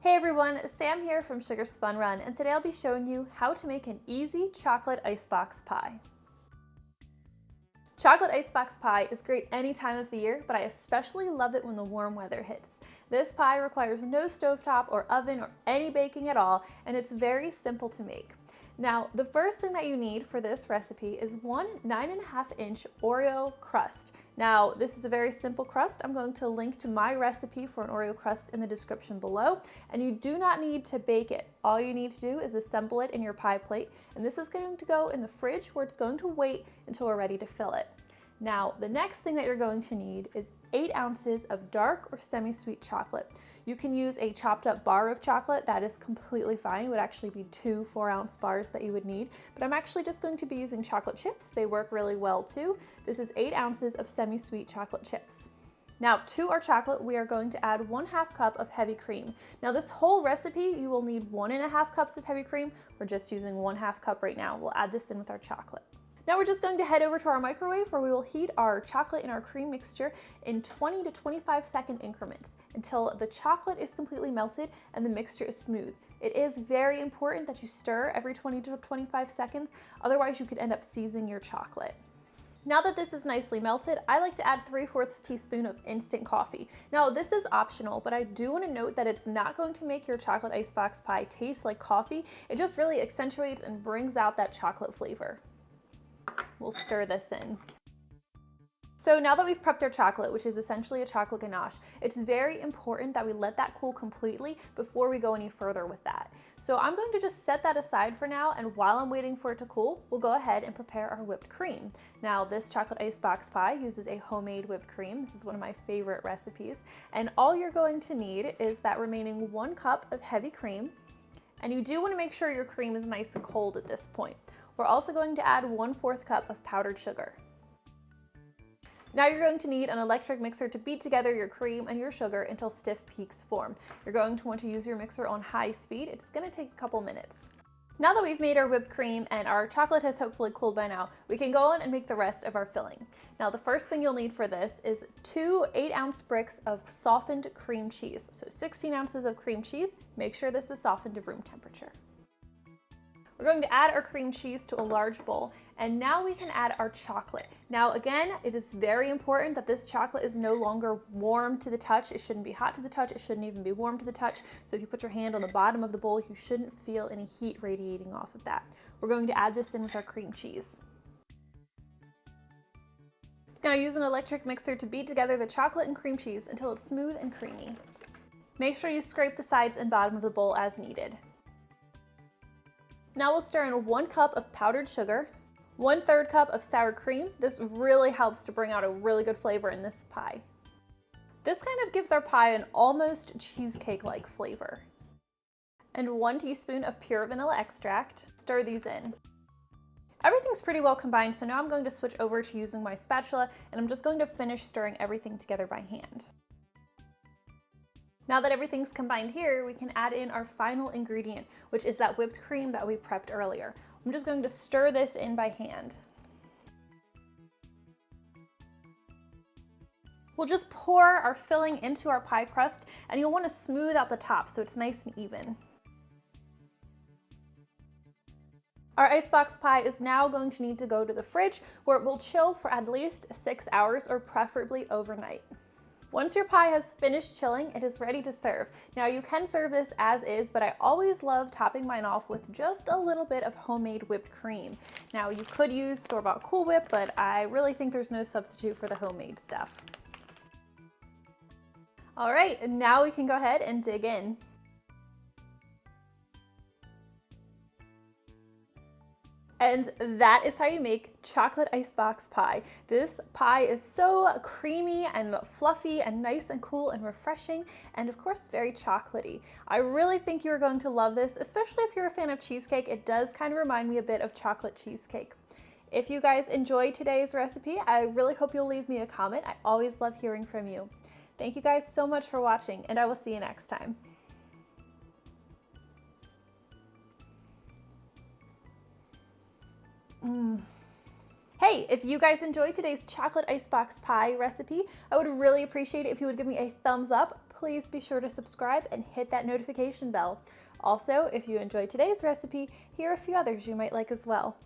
Hey everyone, Sam here from Sugar Spun Run, and today I'll be showing you how to make an easy chocolate icebox pie. Chocolate icebox pie is great any time of the year, but I especially love it when the warm weather hits. This pie requires no stovetop or oven or any baking at all, and it's very simple to make. Now, the first thing that you need for this recipe is one 9.5-inch Oreo crust. Now, this is a very simple crust. I'm going to link to my recipe for an Oreo crust in the description below, and you do not need to bake it. All you need to do is assemble it in your pie plate, and this is going to go in the fridge where it's going to wait until we're ready to fill it. Now, the next thing that you're going to need is 8 ounces of dark or semi-sweet chocolate. You can use a chopped up bar of chocolate, that is completely fine. It would actually be 2 4-ounce bars that you would need, but I'm actually just going to be using chocolate chips. They work really well too. This is 8 ounces of semi-sweet chocolate chips. Now, to our chocolate, we are going to add 1/2 cup of heavy cream. Now, this whole recipe, you will need 1.5 cups of heavy cream. We're just using 1/2 cup right now. We'll add this in with our chocolate. Now we're just going to head over to our microwave where we will heat our chocolate and our cream mixture in 20 to 25-second increments until the chocolate is completely melted and the mixture is smooth. It is very important that you stir every 20 to 25 seconds, otherwise you could end up seizing your chocolate. Now that this is nicely melted, I like to add 3/4 teaspoon of instant coffee. Now this is optional, but I do want to note that it's not going to make your chocolate icebox pie taste like coffee. It just really accentuates and brings out that chocolate flavor. We'll stir this in. So now that we've prepped our chocolate, which is essentially a chocolate ganache, it's very important that we let that cool completely before we go any further with that. So I'm going to just set that aside for now, and while I'm waiting for it to cool, we'll go ahead and prepare our whipped cream. Now, this chocolate icebox pie uses a homemade whipped cream. This is one of my favorite recipes. And all you're going to need is that remaining 1 cup of heavy cream. And you do want to make sure your cream is nice and cold at this point. We're also going to add 1/4 cup of powdered sugar. Now you're going to need an electric mixer to beat together your cream and your sugar until stiff peaks form. You're going to want to use your mixer on high speed. It's going to take a couple minutes. Now that we've made our whipped cream and our chocolate has hopefully cooled by now, we can go on and make the rest of our filling. Now the first thing you'll need for this is 2 8-ounce bricks of softened cream cheese. So 16 ounces of cream cheese. Make sure this is softened to room temperature. We're going to add our cream cheese to a large bowl, and now we can add our chocolate. Now again, it is very important that this chocolate is no longer warm to the touch. It shouldn't be hot to the touch. It shouldn't even be warm to the touch. So if you put your hand on the bottom of the bowl, you shouldn't feel any heat radiating off of that. We're going to add this in with our cream cheese. Now use an electric mixer to beat together the chocolate and cream cheese until it's smooth and creamy. Make sure you scrape the sides and bottom of the bowl as needed. Now we'll stir in 1 cup of powdered sugar, 1/3 cup of sour cream. This really helps to bring out a really good flavor in this pie. This kind of gives our pie an almost cheesecake-like flavor. And 1 teaspoon of pure vanilla extract. Stir these in. Everything's pretty well combined, so now I'm going to switch over to using my spatula, and I'm just going to finish stirring everything together by hand. Now that everything's combined here, we can add in our final ingredient, which is that whipped cream that we prepped earlier. I'm just going to stir this in by hand. We'll just pour our filling into our pie crust, and you'll want to smooth out the top so it's nice and even. Our icebox pie is now going to need to go to the fridge, where it will chill for at least 6 hours or preferably overnight. Once your pie has finished chilling, it is ready to serve. Now you can serve this as is, but I always love topping mine off with just a little bit of homemade whipped cream. Now you could use store-bought Cool Whip, but I really think there's no substitute for the homemade stuff. All right, and now we can go ahead and dig in. And that is how you make chocolate icebox pie. This pie is so creamy and fluffy and nice and cool and refreshing, and of course very chocolatey. I really think you're going to love this, especially if you're a fan of cheesecake. It does kind of remind me a bit of chocolate cheesecake. If you guys enjoyed today's recipe, I really hope you'll leave me a comment. I always love hearing from you. Thank you guys so much for watching, and I will see you next time. Hey, if you guys enjoyed today's chocolate icebox pie recipe, I would really appreciate it if you would give me a thumbs up, please be sure to subscribe and hit that notification bell. Also, if you enjoyed today's recipe, here are a few others you might like as well.